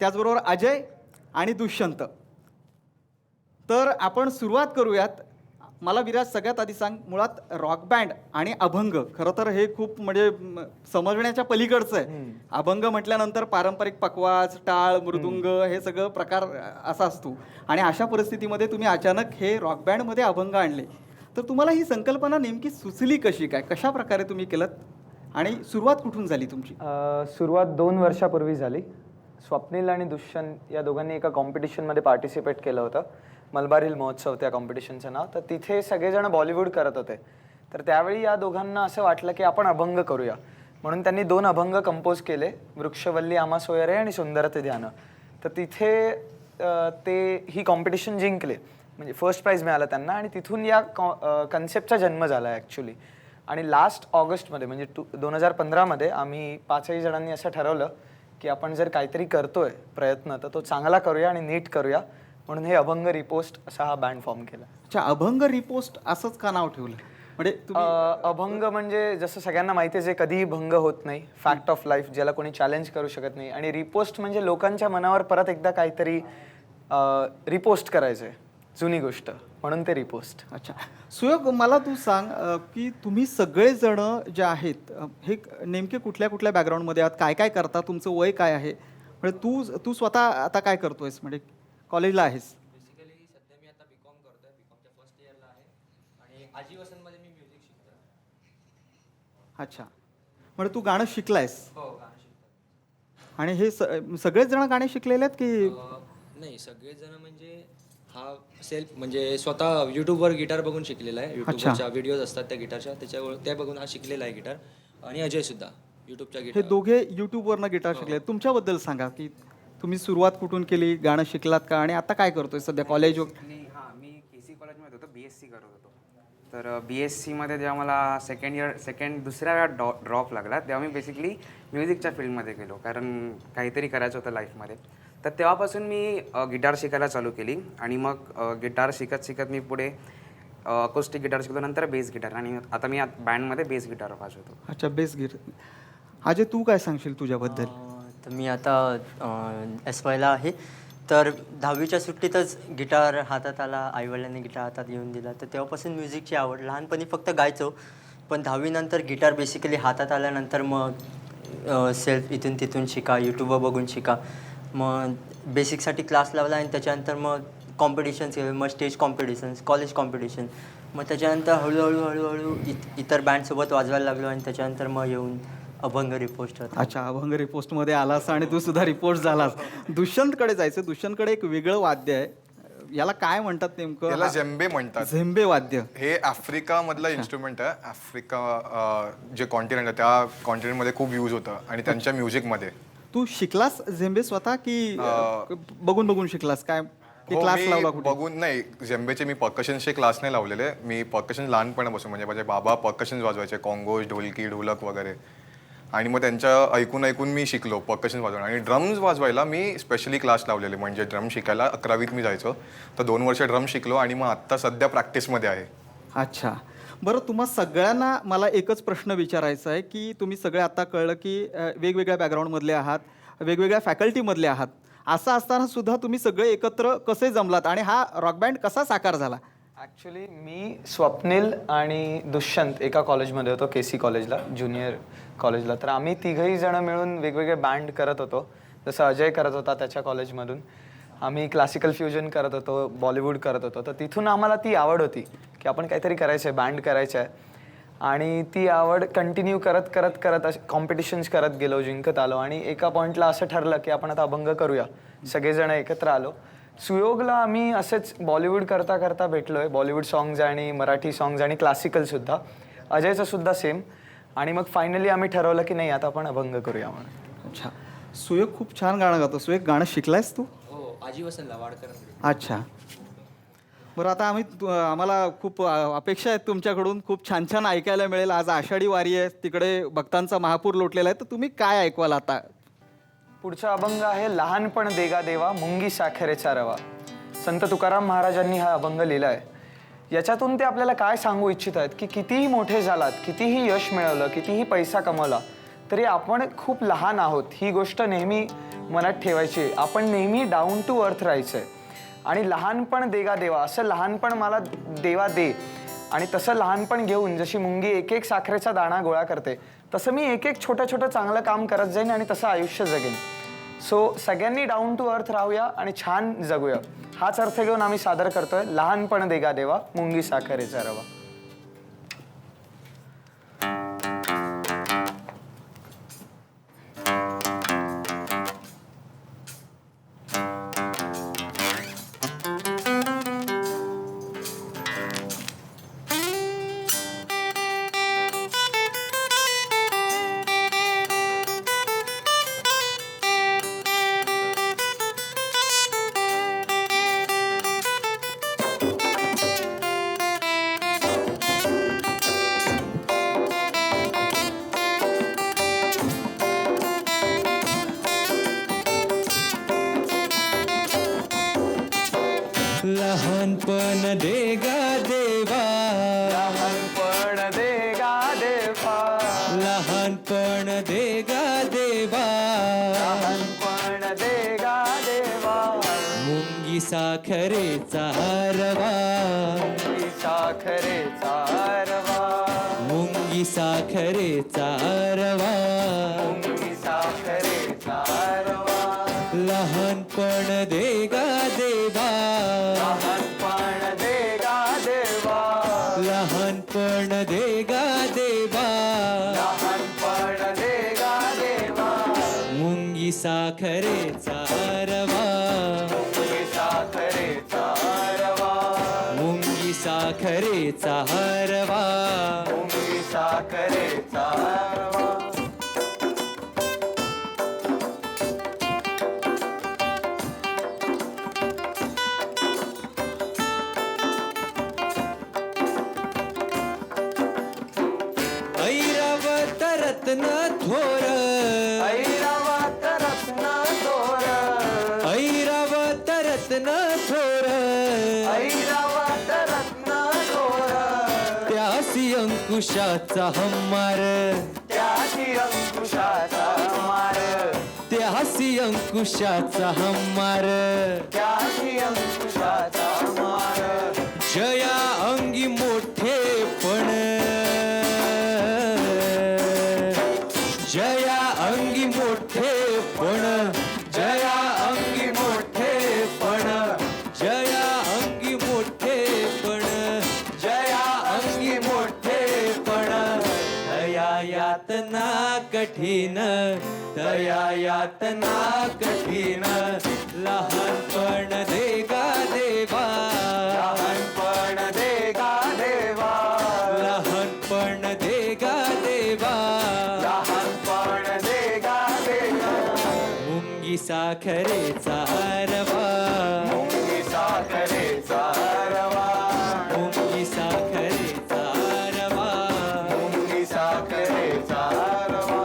त्याचबरोबर अजय आणि दुष्यंत. तर आपण सुरुवात करूयात. मला विराज सगळ्यात आधी सांग, मुळात रॉक बँड आणि अभंग खरं तर हे खूप म्हणजे समजण्याच्या पलीकडचं आहे. अभंग म्हटल्यानंतर पारंपरिक पकवाज, टाळ, मृदुंग हे सगळं प्रकार असा असतो आणि अशा परिस्थितीमध्ये तुम्ही अचानक हे रॉक बँडमध्ये अभंग आणले. तर तुम्हाला ही संकल्पना नेमकी सुचली कशी काय, कशा प्रकारे तुम्ही केलं आणि सुरुवात कुठून झाली तुमची? सुरुवात 2 वर्षापूर्वी झाली. स्वप्नील आणि दुष्यंत या दोघांनी एका कॉम्पिटिशनमध्ये पार्टिसिपेट केलं होतं. मलबार हिल महोत्सव त्या कॉम्पिटिशनचं नाव. तर तिथे सगळेजण बॉलिवूड करत होते. तर त्यावेळी या दोघांना असं वाटलं की आपण अभंग करूया, म्हणून त्यांनी 2 अभंग कंपोज केले, वृक्षवल्ली आम्हा सोयरे आणि सुंदर ते ध्यान. तर तिथे ते ही कॉम्पिटिशन जिंकले, म्हणजे फर्स्ट प्राईज मिळालं त्यांना आणि तिथून या कन्सेप्टचा जन्म झाला ॲक्च्युली. आणि लास्ट ऑगस्टमध्ये म्हणजे 2015मध्ये आम्ही 5ही जणांनी असं ठरवलं की आपण जर काहीतरी करतोय प्रयत्न तर तो चांगला करूया आणि नीट करूया, म्हणून हे अभंग रिपोस्ट असा हा बँड फॉर्म केला. अच्छा, अभंग रिपोस्ट असंच का नाव ठेवलं? म्हणजे अभंग म्हणजे जसं सगळ्यांना माहिती आहे जे कधीही भंग होत नाही, फॅक्ट ऑफ लाईफ, ज्याला कोणी चॅलेंज करू शकत नाही. आणि रिपोस्ट म्हणजे लोकांच्या मनावर परत एकदा काहीतरी रिपोस्ट करायचं आहे, जुनी गोष्ट, म्हणून ते रिपोस्ट. अच्छा, सुयोग मला तू सांग की तुम्ही सगळेजण जे आहेत हे नेमके कुठल्या कुठल्या बॅकग्राऊंडमध्ये आहात, काय काय करता, तुमचं वय काय आहे? म्हणजे तू स्वतः आता काय करतोयस, म्हणजे कॉलेजला आहेस? बेसिकली सध्या मी आता बीकॉम करतोय, बीकॉमच्या फर्स्ट इयरला आहे आणि आजीवसनमध्ये मी म्युझिक शिकतो. अच्छा, म्हणजे तू गाणं शिकलायस? हो, गाणं शिकतो. आणि हे सगळेच जण गाणे शिकलेले आहेत की? नाही, सगळेजण म्हणजे हा सेल्फ म्हणजे स्वतः यूट्यूबवर गिटार बघून शिकलेला आहे. यूट्यूबवरच्या व्हिडिओज असतात त्या गिटारच्या, त्याच्यावर त्या बघून हा शिकलेला आहे गिटार. आणि अजय सुद्धा यूट्यूबच्या हे गिटार. दोघे यूट्यूबवरनं गिटार शिकले. तुमच्याबद्दल सांगा की तुम्ही सुरुवात कुठून केली, गाणं शिकलात का आणि आता काय करतोय सध्या कॉलेज? मी केसी कॉलेजमध्ये होतो, BSc करत होतो. तर BScमध्ये जेव्हा मला दुसऱ्या वेळा ड्रॉप लागला तेव्हा मी बेसिकली म्युझिकच्या फील्डमध्ये गेलो, कारण काहीतरी करायचं होतं लाईफमध्ये. तर तेव्हापासून मी गिटार शिकायला चालू केली आणि मग गिटार शिकत शिकत मी पुढे अकोस्टिक गिटार शिकलो, नंतर बेस गिटार, आणि आता मी बँडमध्ये बेस गिटार वाजवतो. अच्छा, बेस गिटार. अजय तू काय सांगशील तुझ्याबद्दल? तर मी आता SYला आहे. तर 10वीच्या सुट्टीतच गिटार हातात आला, आईवडिलांनी गिटार हातात घेऊन दिला. तर तेव्हापासून म्युझिकची आवड. लहानपणी फक्त गायचो, पण 10वीनंतर गिटार बेसिकली हातात आल्यानंतर मग सेल्फ इथून तिथून शिका, यूट्यूबवर बघून शिका. मग बेसिकसाठी क्लास लावला आणि त्याच्यानंतर मग कॉम्पिटिशन्स केले, मग स्टेज कॉम्पिटिशन्स, कॉलेज कॉम्पिटिशन. मग त्याच्यानंतर हळूहळू इतर बँडसोबत वाजवायला लागलो आणि त्याच्यानंतर मग येऊन अभंग रिपोस्ट होता. अच्छा, अभंग रिपोस्टमध्ये आलास आणि तू सुद्धा रिपोस्ट झालास. दुष्यंतकडे जायचं. दुष्यंतकडे एक वेगळं वाद्य आहे, याला काय म्हणतात नेमकं? याला झेंबे म्हणतात. झेंबे वाद्य हे आफ्रिकामधलं इन्स्ट्रुमेंट आहे. आफ्रिका जे कॉन्टिनेंट आहे त्या कॉन्टिनेंटमध्ये खूप यूज होतं आणि त्यांच्या म्युझिकमध्ये. तू शिकलास झेंबे स्वतः की बघून बघून शिकलास काय, की हो, क्लास मी लावला कुठे? बघून नाही. झेंबेचे मी पर्कशनचे क्लास नाही लावलेले. मी पर्कशन लहानपणापासून, म्हणजे माझे बाबा पर्कशन वाजवायचे, कॉंगोज, ढोलकी, ढोलक वगैरे, आणि मग त्यांच्या ऐकून मी शिकलो पर्कशन वाजवणं. आणि ड्रम्स वाजवायला मी स्पेशली क्लास लावलेले, म्हणजे ड्रम शिकायला 11वीत मी जायचो. तर 2 वर्ष ड्रम शिकलो आणि मग आत्ता सध्या प्रॅक्टिसमध्ये आहे. अच्छा, बरं, तुम्हा सगळ्यांना मला एकच प्रश्न विचारायचा आहे की तुम्ही सगळे आता कळलं की वेगवेगळ्या बॅकग्राऊंडमधले आहात, वेगवेगळ्या फॅकल्टीमधले आहात. असं असताना सुद्धा तुम्ही सगळे एकत्र कसे जमलात आणि हा रॉक बँड कसा साकार झाला? ॲक्च्युली मी, स्वप्नील आणि दुष्यंत एका कॉलेजमध्ये होतो, KC कॉलेजला, ज्युनियर कॉलेजला. तर आम्ही तिघही जण मिळून वेगवेगळे बँड करत होतो. जसं अजय करत होता त्याच्या कॉलेजमधून, आम्ही क्लासिकल फ्युजन करत होतो, बॉलिवूड करत होतो. तर तिथून आम्हाला ती आवड होती की आपण काहीतरी करायचं आहे, बँड करायचं आहे. आणि ती आवड कंटिन्यू करत असे कॉम्पिटिशन्स करत गेलो, जिंकत आलो. आणि एका पॉईंटला असं ठरलं की आपण आता अभंग करूया. सगळेजण एकत्र आलो. सुयोगला आम्ही असेच बॉलिवूड करता करता भेटलोय, बॉलिवूड सॉंग्स आणि मराठी सॉंग्स आणि क्लासिकलसुद्धा. अजयचं सुद्धा सेम. आणि मग फायनली आम्ही ठरवलं की नाही, आता आपण अभंग करूया म्हणून. अच्छा, सुयोग खूप छान गाणं गातो. सुयोग, गाणं शिकलायस तू? हो, आजीवसनला वाडकर. अच्छा, बरं, आता आम्हाला खूप अपेक्षा आहेत तुमच्याकडून. खूप छान छान ऐकायला मिळेल. आज आषाढी वारी आहे, तिकडे भक्तांचा महापूर लोटलेला आहे. तर तुम्ही काय ऐकवाल आता? पुढचा अभंग आहे लहानपण देगा देवा मुंगी साखरेचा रवा. संत तुकाराम महाराजांनी हा अभंग लिहिला आहे. याच्यातून ते आपल्याला काय सांगू इच्छित आहेत की कितीही मोठे झालात, कितीही यश मिळवलं, कितीही पैसा कमवला, तरी आपण खूप लहान आहोत ही गोष्ट नेहमी मनात ठेवायची. आपण नेहमी डाऊन टू अर्थ राहायचं आहे. आणि लहानपण देगा देवा, असं लहानपण मला देवा दे. आणि तसं लहानपण घेऊन जशी मुंगी एक एक साखरेचा दाणा गोळा करते, तसं मी एक एक छोटं छोटं चांगलं काम करत जाईन आणि तसं आयुष्य जगेन. सो सगळ्यांनी डाऊन टू अर्थ राहूया आणि छान जगूया, हाच अर्थ घेऊन आम्ही सादर करतोय लहानपण देगा देवा, मुंगी साखरेचा रवा. लहानपण देगा देवा, लहानपण देगा देवा, लहानपण देगा देवा, लहानपण देगा देवा, मुंगी साखरेचा रवा, मुंगी साखरेचा रवा, मुंगी साखरेचा रवा, मुंगी साखरेचा रवा, लहानपण देगा देवा, लहानपण देगा देवा, लहानपण देगा देवा, लहानपण देगा देवा, मुंगी साखरेचा रवा, मुंगी साखरेचा रवा, मुंगी साखरेचा रवा, मुंगी साखरेचा रवा. ऐरावत रत्न थोर, ऐरावत रत्न थोर, ऐरावत रत्न थोर, ऐरावत रत्न थोर, त्यासी अंकुशाचा हम्मार, त्याची अंकुशाचा मार, त्यासी अंकुशाचा हम्मार, त्याची अंकुशाचा मार, जया अंगी मोठेपण, जया अंगी मोठेपण, जया अंगी मोठेपण, जया अंगी मोठेपण, जया अंगी मोठेपण, दया यातना कठीण, दया यातना कठीण, लहानपण देगा देवा, लहानपण देगा देवा, लहानपण देगा देवा, लहानपण देगा देवा, मुंगी साखरेचा रवा, मुंगी साखरेचा रवा, मुंगी साखरेचा रवा, मुंगी साखरेचा रवा.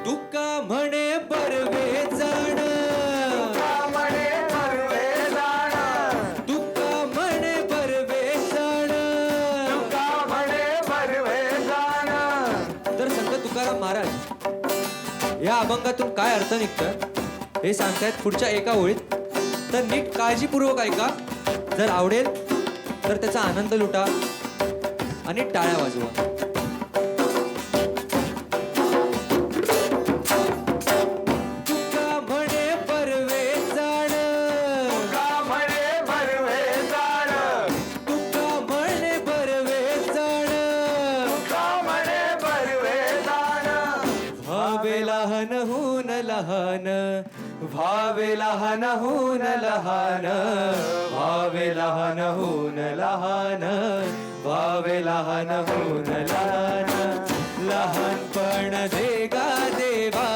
तुका म्हणे बरवे जाण, म्हणे बरवे जाण, तुका म्हणे बरवे जाण, तुका म्हणे बरवे जाण. तर संत तुकाराम महाराज या अभंगातून काय अर्थ निघतं हे सांगतायत पुढच्या एका ओळीत. तर नीट काळजीपूर्वक ऐका. जर आवडेल तर त्याचा आनंद लुटा आणि टाळ्या वाजवा. तुका म्हणे बरवे जाण, तुका म्हणे बरवे जाण, तुका म्हणे बरवे जाण, तुका म्हणे बरवे जाण. व्हावे लहान होऊन लहान व्हावे लहानहून लहान व्हावे लहानहून लहान व्हावे लहानहून लहान लहानपण दे गा देवा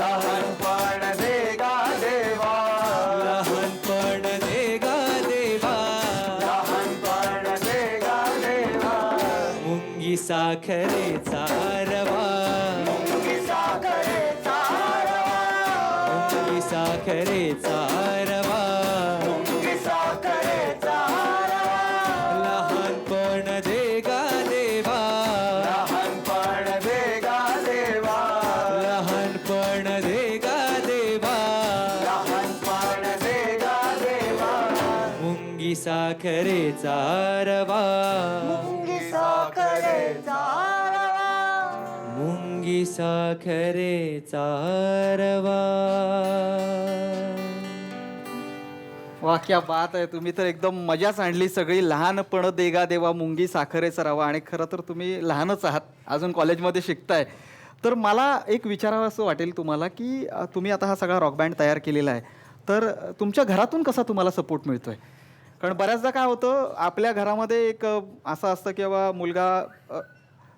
लहानपण दे गा देवा लहानपण दे गा देवा लहानपण दे गा देवा मुंगी साखरेचा रवा मुंगी साखरेचा रवा मुंगी साखरेचा रवा मुंगी साखरेचा रवा लहानपण दे गा देवा लहानपण दे गा देवा लहानपण दे गा देवा लहानपण दे गा देवा मुंगी साखरेचा रवा मुंगी साखरेचा रवा मुंगी साखरेचा रवा. वा क्या बात आहे. तुम्ही तर एकदम मजाच आणली सगळी. लहानपण देगा देवा मुंगी साखरेचा रवा. आणि खरं तर तुम्ही लहानच आहात, अजून कॉलेजमध्ये शिकताय. तर मला एक विचारावं असं वाटेल तुम्हाला की तुम्ही आता हा सगळा रॉक बँड तयार केलेला आहे, तर तुमच्या घरातून कसा तुम्हाला सपोर्ट मिळतोय? कारण बऱ्याचदा काय होतं, आपल्या घरामध्ये एक असं असतं की बाबा मुलगा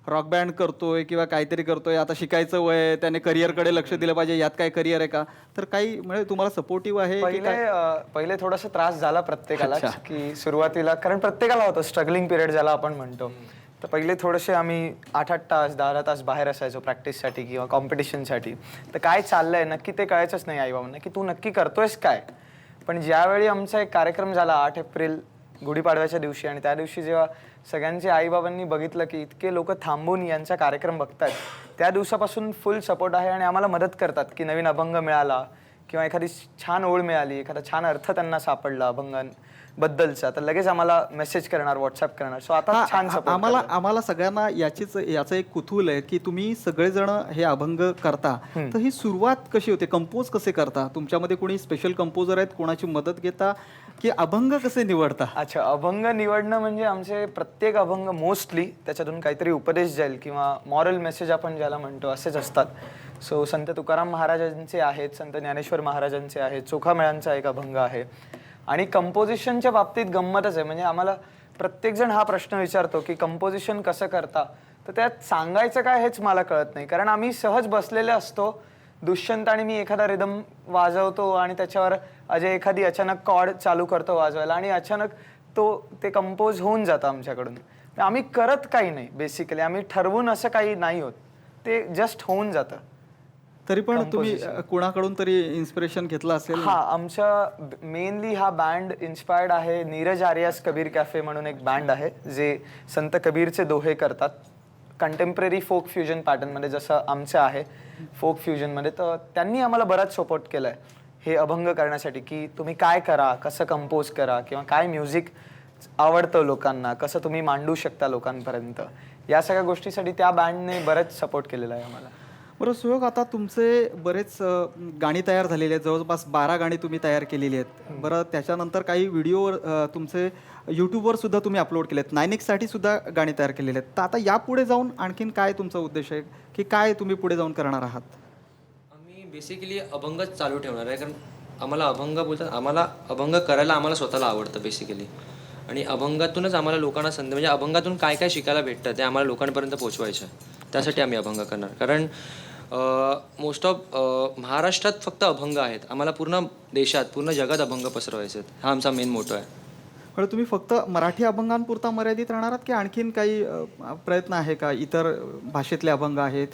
रॉक बँड करतोय किंवा काहीतरी करतोय, आता शिकायचं वय आहे, त्याने करिअरकडे लक्ष दिलं पाहिजे, यात काय करिअर आहे का? तर काही म्हणजे तुम्हाला सपोर्टिव्ह आहे की काय? पहिले थोडासा त्रास झाला प्रत्येकाला, की सुरुवातीला, कारण प्रत्येकाला होतं स्ट्रगलिंग पिरियड ज्याला आपण म्हणतो. तर पहिले थोडेसे आम्ही 8-8 तास 10 तास बाहेर असायचो प्रॅक्टिससाठी किंवा कॉम्पिटिशनसाठी. तर काय चाललंय नक्की ते कळायचंच नाही आईबाबांना की तू नक्की करतोयस काय. पण ज्यावेळी आमचा एक कार्यक्रम झाला 8 एप्रिल गुढीपाडव्याच्या दिवशी, आणि त्या दिवशी जेव्हा सगळ्यांचे आईबाबांनी बघितलं की इतके लोक थांबून यांचा कार्यक्रम बघतात, त्या दिवसापासून फुल सपोर्ट आहे आणि आम्हाला मदत करतात की नवीन अभंग मिळाला किंवा एखादी छान ओळ मिळाली, एखादा छान अर्थ त्यांना सापडला अभंगांबद्दलचा, तर लगेच आम्हाला मेसेज करणार, व्हॉट्सअप करणार. सो आता छान सपोर्ट. आम्हाला सगळ्यांना याचं एक कुतूहल आहे की तुम्ही सगळेजण हे अभंग करता, तर ही सुरुवात कशी होते? कंपोज कसे करता? तुमच्यामध्ये कोणी स्पेशल कंपोजर आहेत, कोणाची मदत घेता की अभंग कसे निवडता? अच्छा, अभंग निवडणं म्हणजे आमचे प्रत्येक अभंग मोस्टली त्याच्यातून काहीतरी उपदेश जाईल किंवा मॉरल मेसेज आपण ज्याला म्हणतो असेच असतात. सो संत तुकाराम महाराजांचे आहेत, संत ज्ञानेश्वर महाराजांचे आहेत, चोखामेळांचा एक अभंग आहे. आणि कंपोजिशनच्या बाबतीत गंमतच आहे, म्हणजे आम्हाला प्रत्येकजण हा प्रश्न विचारतो की कंपोजिशन कसं करता, तर त्यात सांगायचं काय हेच मला कळत नाही. कारण आम्ही सहज बसलेले असतो, दुष्यंत आणि मी एखादा रिदम वाजवतो आणि त्याच्यावर अजय एखादी अचानक कॉर्ड चालू करतो वाजवायला आणि अचानक ते कंपोज होऊन जातं आमच्याकडून. आम्ही करत काही नाही, बेसिकली आम्ही ठरवून असं काही नाही होत, ते जस्ट होऊन जातं. तरी पण तुम्ही कोणाकडून तरी इन्स्पिरेशन घेतलं असेल? हा, आमच्या मेनली हा बँड इन्स्पायर्ड आहे नीरज आर्यास कबीर कॅफे म्हणून एक बँड आहे, जे संत कबीरचे दोहे करतात कंटेम्पररी फोक फ्युजन पॅटर्नमध्ये, जसं आमचं आहे फोक फ्युजनमध्ये. तर त्यांनी आम्हाला बराच सपोर्ट केला आहे हे अभंग करण्यासाठी, की तुम्ही काय करा, कसं कंपोज करा किंवा काय म्युझिक आवडतं लोकांना, कसं तुम्ही मांडू शकता लोकांपर्यंत, या सगळ्या गोष्टीसाठी त्या बँडने बरंच सपोर्ट केलेला आहे आम्हाला. बरं सुयोग, आता तुमचे बरेच गाणी तयार झालेली आहेत, जवळपास 12 गाणी तुम्ही तयार केलेली आहेत. बरं, त्याच्यानंतर काही व्हिडिओ तुमचे यूट्यूबवर सुद्धा तुम्ही अपलोड केले आहेत, 9X सुद्धा गाणी तयार केलेली आहेत. तर आता यापुढे जाऊन आणखीन काय तुमचा उद्देश आहे की काय तुम्ही पुढे जाऊन करणार आहात? आम्ही बेसिकली अभंगच चालू ठेवणार आहे, कारण आम्हाला अभंग बोलतात, आम्हाला अभंग करायला आम्हाला स्वतःला आवडतं बेसिकली. आणि अभंगातूनच आम्हाला लोकांना म्हणजे अभंगातून काय काय शिकायला भेटतं ते आम्हाला लोकांपर्यंत पोहोचवायचं. त्यासाठी आम्ही अभंग करणार, कारण मोस्ट ऑफ महाराष्ट्रात फक्त अभंग आहेत, आम्हाला पूर्ण देशात पूर्ण जगात अभंग पसरवायचे आहेत. हा आमचा मेन मोटो आहे. पण तुम्ही फक्त मराठी अभंगांपुरता मर्यादित राहणार आहात की आणखीन काही प्रयत्न आहे का? इतर भाषेतले अभंग आहेत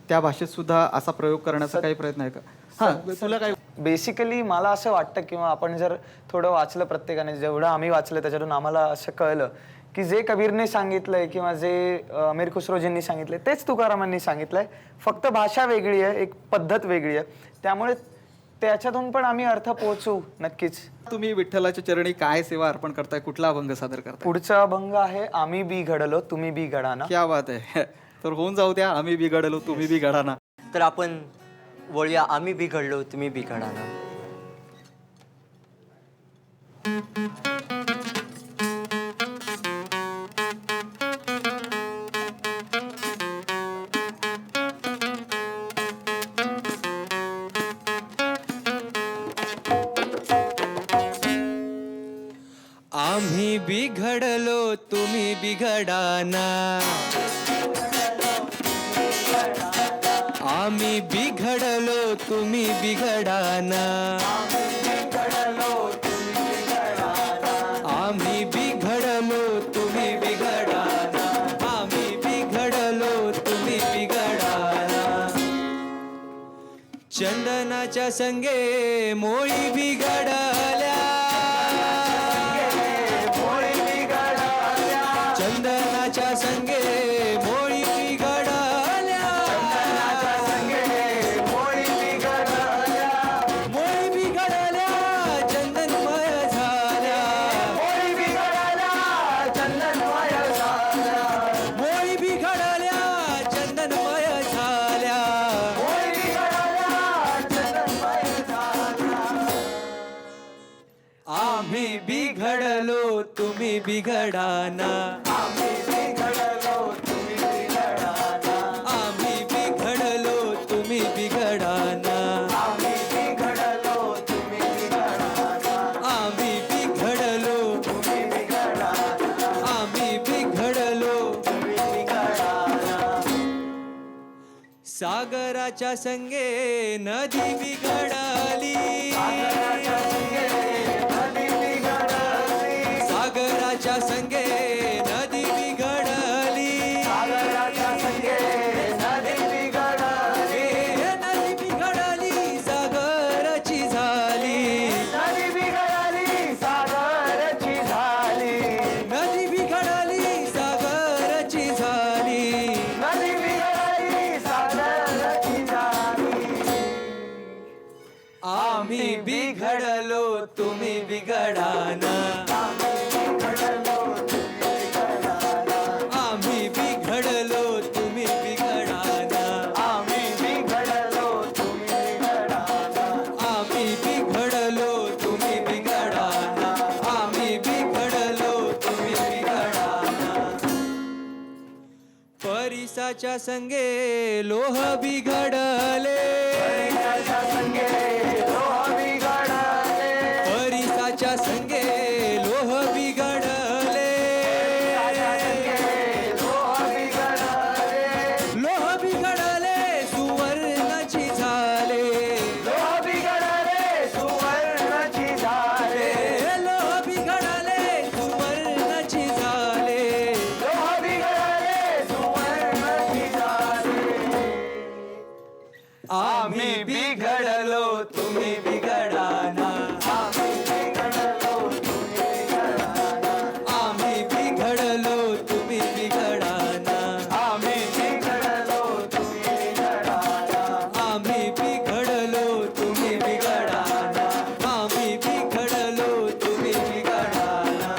त्या भाषेत सुद्धा असा प्रयोग करण्याचा काही प्रयत्न आहे का? हां, तुला काय? बेसिकली मला असं वाटतं, किंवा आपण जर थोडं वाचलं, प्रत्येकाने जेवढं आम्ही वाचलं त्याच्यातून आम्हाला असं कळलं की जे कबीरने सांगितलंय किंवा जे अमीर खुसरोजींनी सांगितलंय तेच तुकारामांनी सांगितलंय, फक्त भाषा वेगळी आहे, एक पद्धत वेगळी आहे. त्यामुळे त्याच्यातून पण आम्ही अर्थ पोहोचू नक्कीच. तुम्ही विठ्ठलाच्या चरणी काय सेवा अर्पण करताय? कुठला अभंग सादर करताय? पुढचा अभंग आहे आम्ही बी घडलो तुम्ही बी घडाना. क्या बात आहे. तर होऊन जाऊ द्या, आम्ही बिघडलो तुम्ही बिघडाना. तर आपण वळूया, आम्ही बिघडलो तुम्ही बिघडाना. बिघडलो तुम्ही बिघडाना आम्ही बिघडलो तुम्ही बिघडाना आम्ही बिघडलो तुम्ही बिघडाना आम्ही बिघडलो तुम्ही बिघडाना चंदनाच्या संगे मोळी बिघडल्या चंदनाच्या संगे मोळी बिघडल्या मोळी बिघडल्या चंदनमय झाल्या मोळी बिघडल्या चंदनमय झाल्या आम्ही बिघडलो तुम्ही बिघडाना आम्ही बिघडलो तुम्ही बिघडाना आम्ही बिघडलो आम्ही बिघडलो सागराच्या संगे नदी बिघडली सागराच्या संगे नदी बिघडली नदी बिघडली सागराची झाली नदी बिघडली सागराची झाली आम्ही बिघडलो तुम्ही बिघडाना आम्ही बिघडलो तुम्ही बिघडाना आम्ही बिघडलो तुम्ही बिघडाना आम्ही बिघडलो तुम्ही बिघडाना परिसाच्या संगे लोह बिघडले परिसाच्या संगे लोह बिघडले लोह बिघडले सुवर्णाची झाले लोह बिघडले सुवर्णाची झाले आम्ही बिघडलो तुम्ही बिघडाना आम्ही बिघडलो तुम्ही बिघडाना आम्ही बिघडलो तुम्ही बिघडाना आम्ही बिघडलो तुम्ही बिघडाना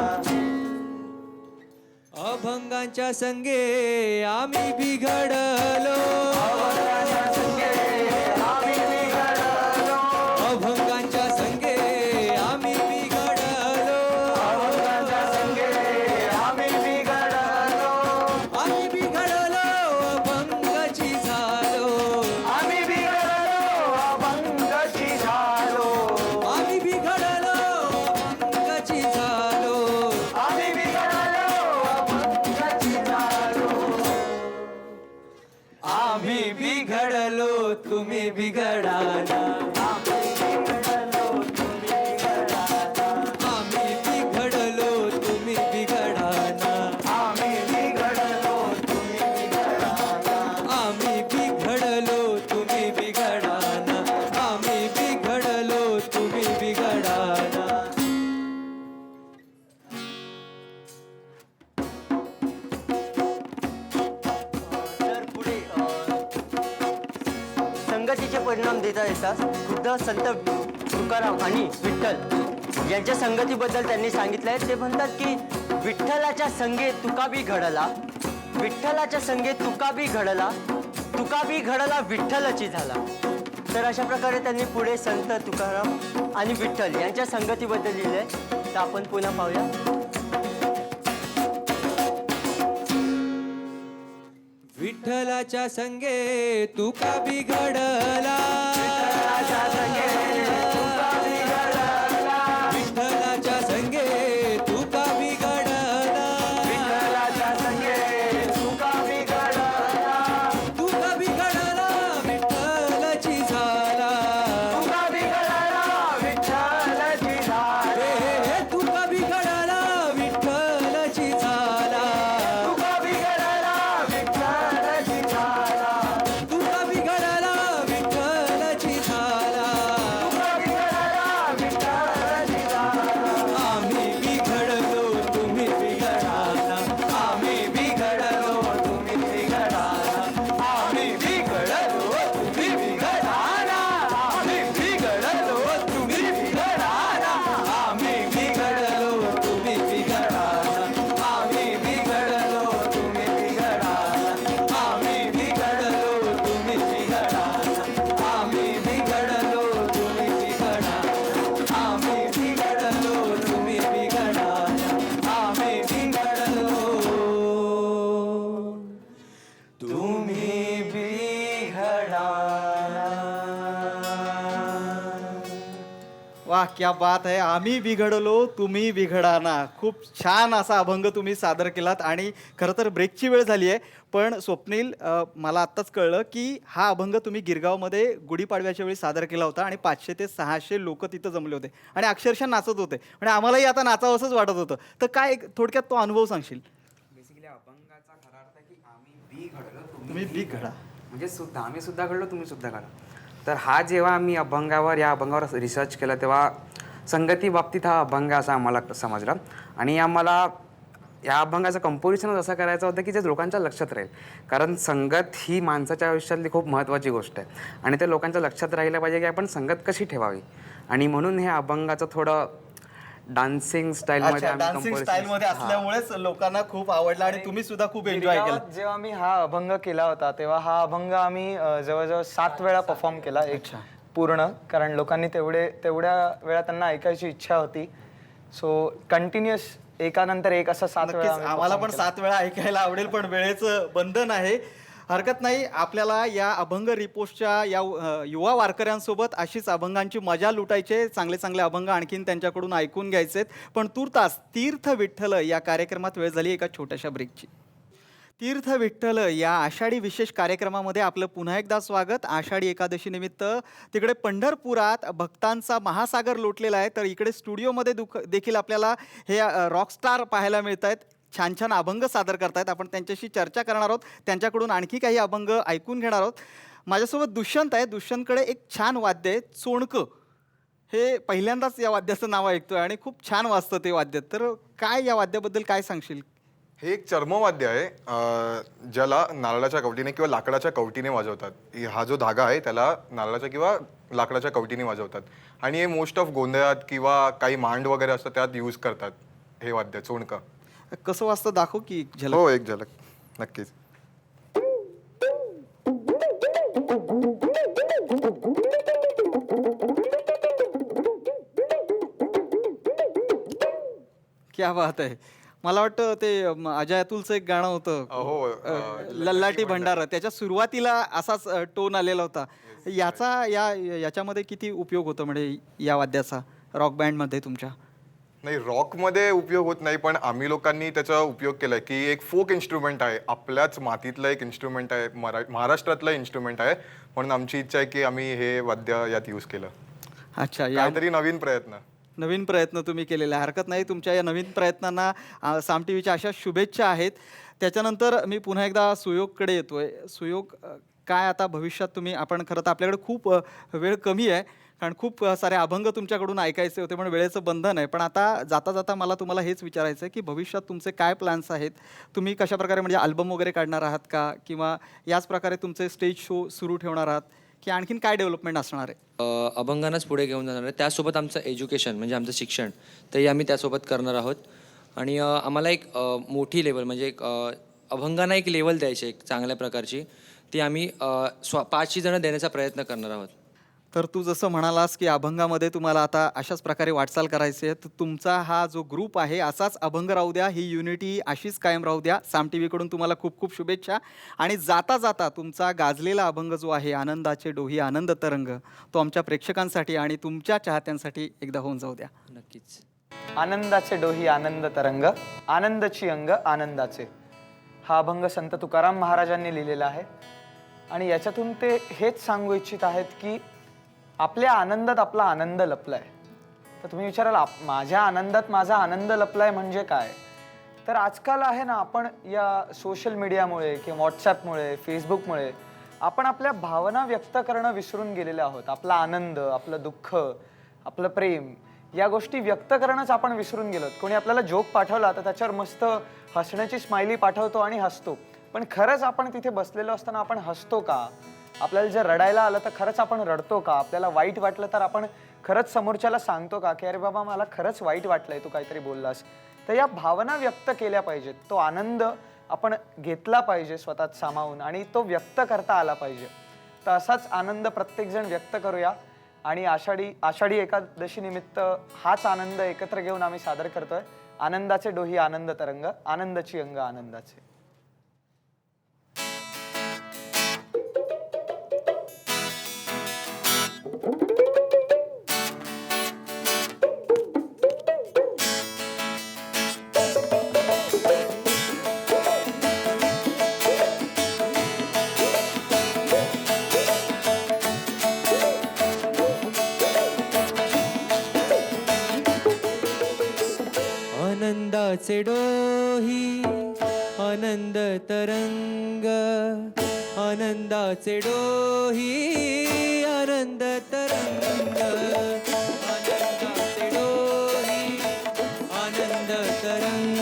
अभंगांच्या संगे आम्ही बिघडलो अभंगांच्या संगे आम्ही बिघडलो आम्ही बिघडलो अभंगाची झालो आम्ही बिघडलो अभंगाची झालो आम्ही बिघडलो तुम्ही बिघडाना आम्ही बिघडलो तुम्ही बिघडाना आम्ही बिघडलो तुम्ही बिघडाना आम्ही बिघडलो तुम्ही बिघडाना तर पुढे संगतीचे परिणाम देता येतात खुद्द संत तुकाराम आणि विठ्ठल यांच्या संगतीबद्दल त्यांनी सांगितलंय. ते म्हणतात की विठ्ठलाच्या संगे तुका बी घडला विठ्ठलाच्या संगे तुका बी घडला तुका बी घडला विठ्ठलची झाला. तर अशा प्रकारे त्यांनी पुढे संत तुकाराम आणि विठ्ठल यांच्या संगतीबद्दल लिहिलंय. तर आपण पुन्हा पाहूया. विठ्ठलाच्या संगे तुका बिघडला विठ्ठलाच्या संगे तुका बिघडला तुम्ही बिघडा. वाह, क्या बात आहे. आम्ही बिघडलो तुम्ही बिघडाना. खूप छान असा अभंग तुम्ही सादर केलात. आणि खरं तर ब्रेकची वेळ झाली आहे, पण स्वप्नील, मला आत्ताच कळलं की हा अभंग तुम्ही गिरगावमध्ये गुढीपाडव्याच्या वेळी सादर केला होता आणि 500 ते 600 लोक तिथं जमले होते आणि अक्षरशः नाचत होते आणि आम्हालाही आता नाचावंसंच वाटत होतं. तर काय थोडक्यात तो अनुभव सांगशील? बेसिकली अभंगाचा खरा अर्थ आहे की आम्ही घडलो तुम्ही बिघडा. म्हणजे सुद्धा आम्ही सुद्धा घडलो तुम्ही सुद्धा घडा. तर हा जेव्हा आम्ही या अभंगावर रिसर्च केला तेव्हा संगती बाबतीत हा अभंग असा आम्हाला समजला. आणि आम्हाला या अभंगाचं कंपोजिशनच असं करायचं होतं की जे लोकांच्या लक्षात राहील. कारण संगत ही माणसाच्या आयुष्यातली खूप महत्त्वाची गोष्ट आहे आणि ते लोकांच्या लक्षात राहिलं पाहिजे की आपण संगत कशी ठेवावी. आणि म्हणून हे अभंगाचं थोडं डान्सिंग स्टाईलमध्ये डान्सिंग स्टाईलमध्ये असल्यामुळेच लोकांना खूप आवडला आणि तुम्ही सुद्धा खूप एन्जॉय केला. गिरगावात जेव्हा आम्ही हा अभंग केला होता तेव्हा हा अभंग आम्ही जवळजवळ 7 वेळा परफॉर्म केला एक पूर्ण. कारण लोकांनी तेवढ्या वेळा त्यांना ऐकायची इच्छा होती. सो कंटिन्युअस एकानंतर एक असं 7 वेळा नक्कीच आम्हाला पण 7 वेळा ऐकायला आवडेल, पण वेळेचं बंधन आहे. हरकत नाही. आपल्याला या अभंग रिपोर्टच्या या युवा वारकऱ्यांसोबत अशीच अभंगांची मजा लुटायचे, चांगले चांगले अभंग आणखीन त्यांच्याकडून ऐकून घ्यायचेत. पण तूर्तास तीर्थ विठ्ठल या कार्यक्रमात वेळ झाली एका छोट्याशा ब्रेकची. तीर्थ विठ्ठल या आषाढी विशेष कार्यक्रमामध्ये आपलं पुन्हा एकदा स्वागत. आषाढी एकादशी निमित्त तिकडे पंढरपुरात भक्तांचा महासागर लोटलेला आहे, तर इकडे स्टुडिओमध्ये देखील आपल्याला हे रॉकस्टार पाहायला मिळत आहेत. छान छान अभंग सादर करतायत. आपण त्यांच्याशी चर्चा करणार आहोत, त्यांच्याकडून आणखी काही अभंग ऐकून घेणार आहोत. माझ्यासोबत दुष्यंत आहे. दुष्यंतकडे एक छान वाद्य आहे, चोणकं. हे पहिल्यांदाच या वाद्याचं नाव ऐकतोय आणि खूप छान वाजतं ते वाद्य. तर काय या वाद्याबद्दल काय सांगशील? हे एक चर्मवाद्य आहे, ज्याला नारळाच्या कवटीने किंवा लाकडाच्या कवटीने वाजवतात. हा जो धागा आहे त्याला नारळाच्या किंवा लाकडाच्या कवटीने वाजवतात आणि हे मोस्ट ऑफ गोंधळात किंवा काही मांड वगैरे असतं त्यात यूज करतात हे वाद्य, चोणकं. कसं वाजतं दाखव की झलक. हो, एक झलक नक्कीच. क्या बात आहे. मला वाटतं ते अजय अतुलचं एक गाणं होतं, लल्लाटी भंडारा, त्याच्या सुरुवातीला असाच टोन आलेला होता. याच्यामध्ये किती उपयोग होतो म्हणजे या वाद्याचा रॉक बँडमध्ये तुमच्या? नाही, रॉकमध्ये उपयोग होत नाही, पण आम्ही लोकांनी त्याचा उपयोग केलाय की एक फोक इन्स्ट्रुमेंट आहे, आपल्याच मातीतलं एक इन्स्ट्रुमेंट आहे, महाराष्ट्रातलं इन्स्ट्रुमेंट आहे. म्हणून आमची इच्छा आहे की आम्ही हे वाद्य यात यूज केलं. अच्छा, काहीतरी नवीन प्रयत्न तुम्ही केलेला आहे. हरकत नाही. तुमच्या या नवीन प्रयत्नांना साम टी व्हीच्या अशा शुभेच्छा आहेत. त्याच्यानंतर मी पुन्हा एकदा सुयोगकडे येतोय. सुयोग, काय आता भविष्यात आपण खरं तर आपल्याकडे खूप वेळ कमी आहे, कारण खूप सारे अभंग तुमच्याकडून ऐकायचे होते, पण वेळेचं बंधन आहे. पण आता जाता जाता मला तुम्हाला हेच विचारायचं आहे की भविष्यात तुमचे काय प्लॅन्स आहेत? तुम्ही कशाप्रकारे म्हणजे अल्बम वगैरे काढणार आहात का, किंवा याच प्रकारे तुमचे स्टेज शो सुरू ठेवणार आहात, की आणखीन काय डेव्हलपमेंट असणार आहे? अभंगांनाच पुढे घेऊन जाणार आहे. त्यासोबत आमचं एज्युकेशन म्हणजे आमचं शिक्षण तेही आम्ही त्यासोबत करणार आहोत. आणि आम्हाला एक मोठी लेवल म्हणजे एक अभंगांना एक लेवल द्यायची एक चांगल्या प्रकारची, ती आम्ही 5 जण देण्याचा प्रयत्न करणार आहोत. तर तू जसं म्हणालास की अभंगामध्ये तुम्हाला आता अशाच प्रकारे वाटचाल करायची आहे, तर तुमचा हा जो ग्रुप आहे असाच अभंग राहू द्या, ही युनिटी अशीच कायम राहू द्या. साम टी व्हीकडून तुम्हाला खूप खूप शुभेच्छा. आणि जाता जाता तुमचा गाजलेला अभंग जो आहे, आनंदाचे डोही आनंद तरंग, तो आमच्या प्रेक्षकांसाठी आणि तुमच्या चाहत्यांसाठी एकदा होऊन जाऊ द्या. नक्कीच. आनंदाचे डोही आनंद तरंग, आनंदाची अंग आनंदाचे. हा अभंग संत तुकाराम महाराजांनी लिहिलेला आहे आणि याच्यातून ते हेच सांगू इच्छित आहेत की आपल्या आनंदात आपला आनंद लपलाय. तर तुम्ही विचाराल माझ्या आनंदात माझा आनंद लपलाय म्हणजे काय? तर आजकाल आहे ना, आपण या सोशल मीडियामुळे किंवा व्हॉट्सॲपमुळे, फेसबुकमुळे आपण आपल्या भावना व्यक्त करणं विसरून गेलेले आहोत. आपला आनंद, आपलं दुःख, आपलं प्रेम, या गोष्टी व्यक्त करणंच आपण विसरून गेलोत. कोणी आपल्याला जोक पाठवला तर त्याच्यावर मस्त हसण्याची स्माइली पाठवतो आणि हसतो, पण खरंच आपण तिथे बसलेलो असताना आपण हसतो का? आपल्याला जर रडायला आलं तर खरंच आपण रडतो का? आपल्याला वाईट वाटलं तर आपण खरंच समोरच्याला सांगतो का की अरे बाबा मला खरंच वाईट वाटलंय तू काहीतरी बोललास? तर या भावना व्यक्त केल्या पाहिजेत. तो आनंद आपण घेतला पाहिजे स्वतःत सामावून आणि तो व्यक्त करता आला पाहिजे. तर असाच आनंद प्रत्येकजण व्यक्त करूया आणि आषाढी एकादशी निमित्त हाच आनंद एकत्र घेऊन आम्ही सादर करतोय. आनंदाचे डोही आनंद तरंग, आनंदाची अंग आनंदाचे. आनंदाचे डोही आनंद तरंग आनंदाचे डोही आनंद तरंग आनंदाचे डोही आनंद तरंग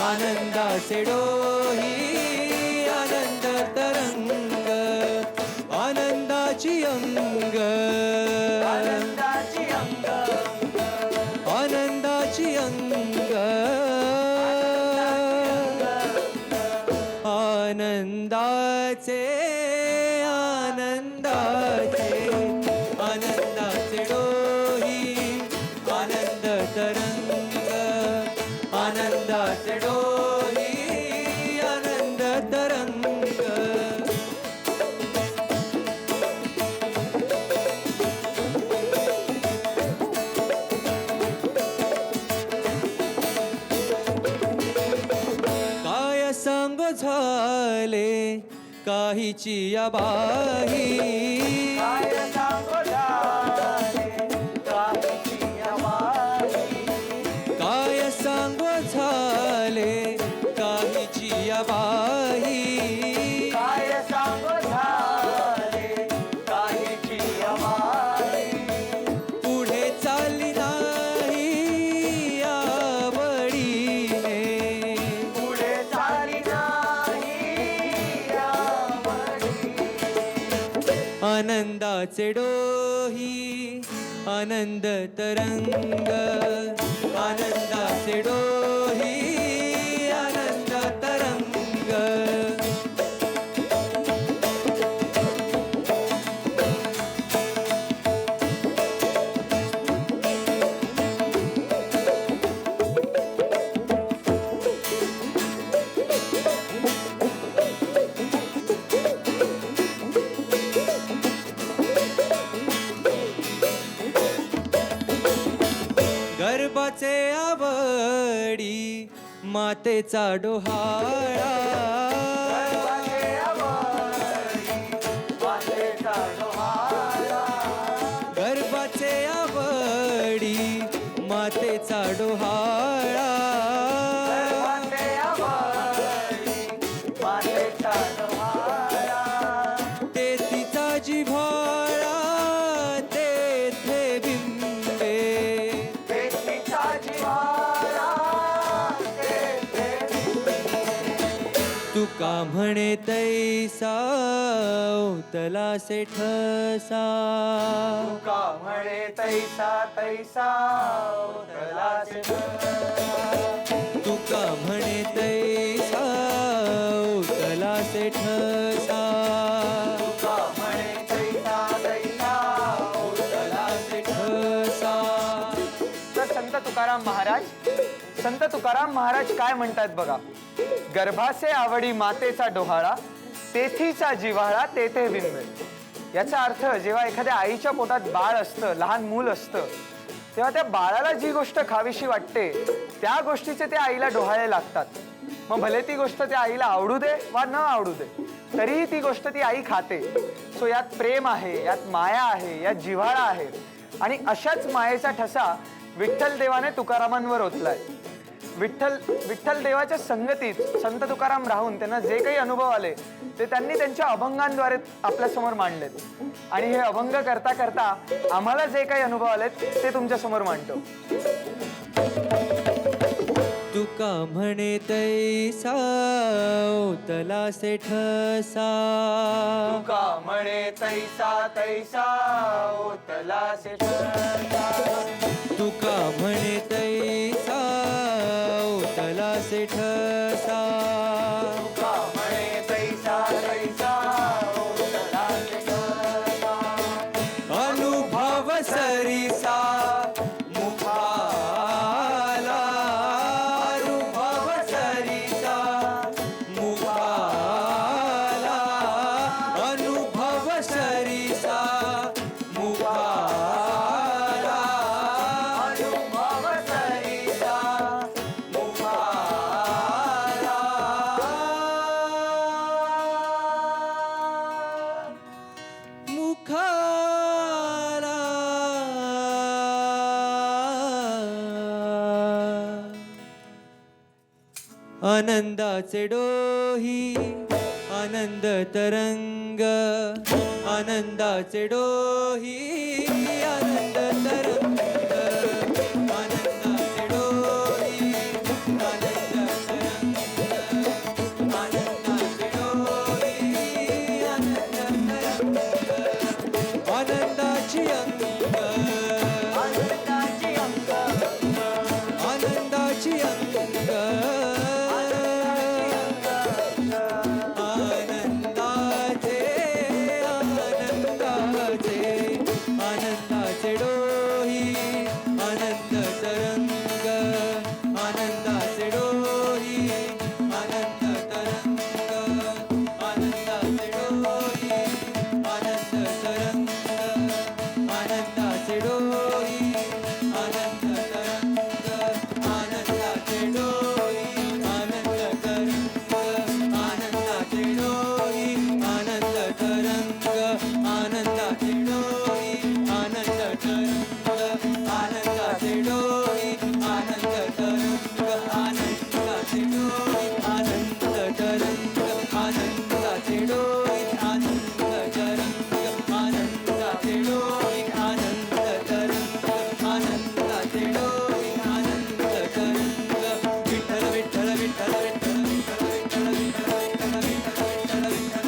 आनंदाचे डोही आनंद तरंग आनंदाची अंग आनंदाची अंग आनंदाची अंग आनंदाचे आनंदाचे आनंदाचे डोही आनंद तरंग आनंदाचे डोही आनंद तरंग काय सांग झाले काहीची या बाही काय सांगो झाले काहीची आवाही काय सांग झाले काहीची या बाही काय सांगो झाले काहीची आवाही पुढे चालली नाही आवडीने पुढे चाली नाही आवडी आनंदाचे डोही आनंद तरंग आनंदाचे डोही आनंद तरंग गर्भाचे आवडी मातेचा डोहाळा वाटेचा डोहाळा गर्भाचे आवडी मातेचा डोहाळा वाटे आवडी वाटेचा डोहाळा ते तिचा जिव्हाळा तेथे बिंबे व्यक्तीचा जिव्हाळा तेथे तुका म्हणे तैसा ओतलासे ठसा तुका म्हणे तैसा तैसा ओतलासे तुका म्हणे तैसा ओतलासे ठसा तुका म्हणे तैसा तैसा ओतलासे ठसा तर संत तुकाराम महाराज काय म्हणतात बघा, गर्भाचे आवडी मातेचा डोहाळा तेथीचा जिव्हाळा तेथे बिंबे. याचा अर्थ जेव्हा एखाद्या आईच्या पोटात बाळ असतं, लहान मूल असतं, तेव्हा त्या बाळाला जी गोष्ट खावीशी वाटते त्या गोष्टीचे त्या आईला डोहाळे लागतात. मग भले ती गोष्ट त्या आईला आवडू दे वा न आवडू दे, तरीही ती गोष्ट ती आई खाते. सो यात प्रेम आहे, यात माया आहे, यात जिव्हाळा आहे. आणि अशाच मायेचा ठसा विठ्ठल देवाने तुकारामांवर ओतलाय. विठ्ठल देवाच्या संगतीत संत तुकाराम राहून त्यांना जे काही अनुभव आले ते त्यांनी त्यांच्या अभंगांद्वारे आपल्या समोर मांडलेत. आणि हे अभंग करता करता आम्हाला जे काही अनुभव आलेत ते तुमच्या समोर मांडतो. तुका म्हणे तैसा ओतलासे ठसा तुका म्हणे तैसा तैसा ओतलासे ठसा तुका म्हणे तैसा ओतलासे ठसा तुका म्हणे तैसा तैसा ओतलासे ठसा अनुभव सरिसा मुखाला अनुभव सरिसा मुखाला अनुभव सरिसा मुखाला अनुभव सरिसा मुखाला आनंदाचे डोही आनंद तरंग आनंदाचे डोही आनंद तरंग आनंदाचे डोही आनंद तरंग आनंदाचे डोही आनंद तरंग आनंदाची अंग आनंदाची अंग आनंदाची अंग आनंदाचे आनंदाचे आनंदाचे डोही आनंद तरंग आनंदाचे डोही आनंद तरंग आनंदाचे डोही आनंद तरंग आनंदाचे डोही आनंद तरंग आनंदाचे डोही आनंद तरंग आनंदाचे डोही आनंद तरंग आनंदाचे डोही आनंद तरंग आनंदाचे डोही आनंद तरंग आनंदाचे डोही आनंद तरंग आनंदाचे डोही आनंद तरंग आनंदाचे डोही आनंद तरंग आनंदाचे डोही आनंद तरंग विठ्ठल विठ्ठल विठ्ठल विठ्ठल विठ्ठल विठ्ठल विठ्ठल विठ्ठल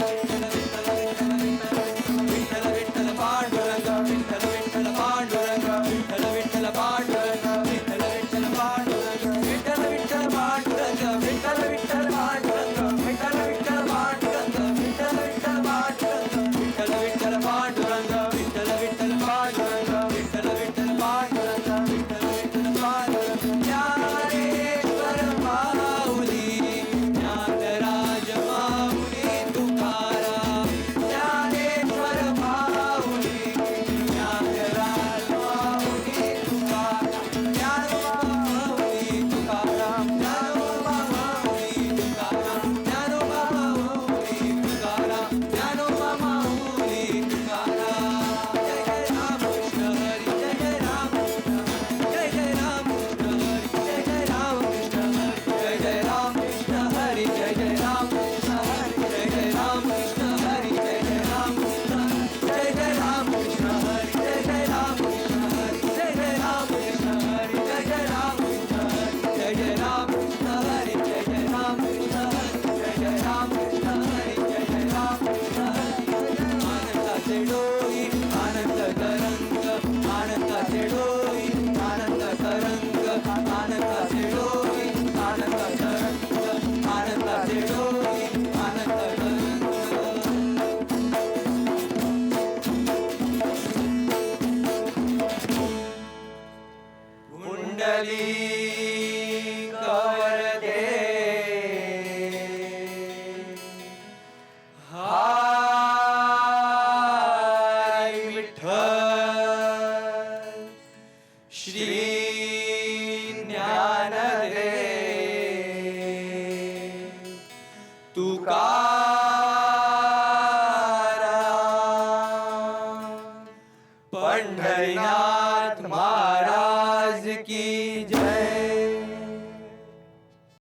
विठ्ठल पांडुरंग विठ्ठल विठ्ठल पांडुरंग विठ्ठल विठ्ठल पांडुरंग विठ्ठल विठ्ठल पांडुरंग विठ्ठल विठ्ठल पांडुरंग विठ्ठल विठ्ठल पांडुरंग विठ्ठल विठ्ठल पांडुरंग विठ्ठल विठ्ठल पांडुरंग विठ्ठल विठ्ठल पांडुरंग विठ्ठल विठ्ठल पांडुरंग विठ्ठल विठ्ठल पांडुरंग विठ्ठल विठ्ठल पांडुरंग ज्ञानेश्वर माऊली ज्ञानराज माऊली तुकाराम ज्ञानेश्वर माऊली ज्ञानराज माऊली तुकाराम ज्ञानोबा माऊली तुकाराम ज्ञानोबा माऊली तुकाराम ज्ञानोबा माऊली तुकाराम ज्ञानोबा माऊली तुकाराम जय जय राम कृष्ण हरी जय जय राम कृष्ण हरी जय जय राम कृष्ण हरी जय जय राम कृष्ण हरी जय जय राम कृष्ण हरी जय जय राम कृष्ण हरी जय जय राम कृष्ण हरी जय जय राम कृष्ण हरी जय जय राम कृष्ण हरी जय जय राम कृष्ण हरी जय जय राम कृष्ण हरी जय जय राम कृष्ण हरी जय जय राम कृष्ण हरी जय जय राम कृष्ण हरी जय जय राम कृष्ण हरी आनंदाचे डोही आनंद तरंग आनंदाचे डोही आनंद तरंग आनंदाचे डोही आनंद तरंग आनंदाचे डोही आनंद तरंग कुंडली कवरते हाय विठ्ठल श्री ज्ञानदेव तुकाराम पंढरीनाथ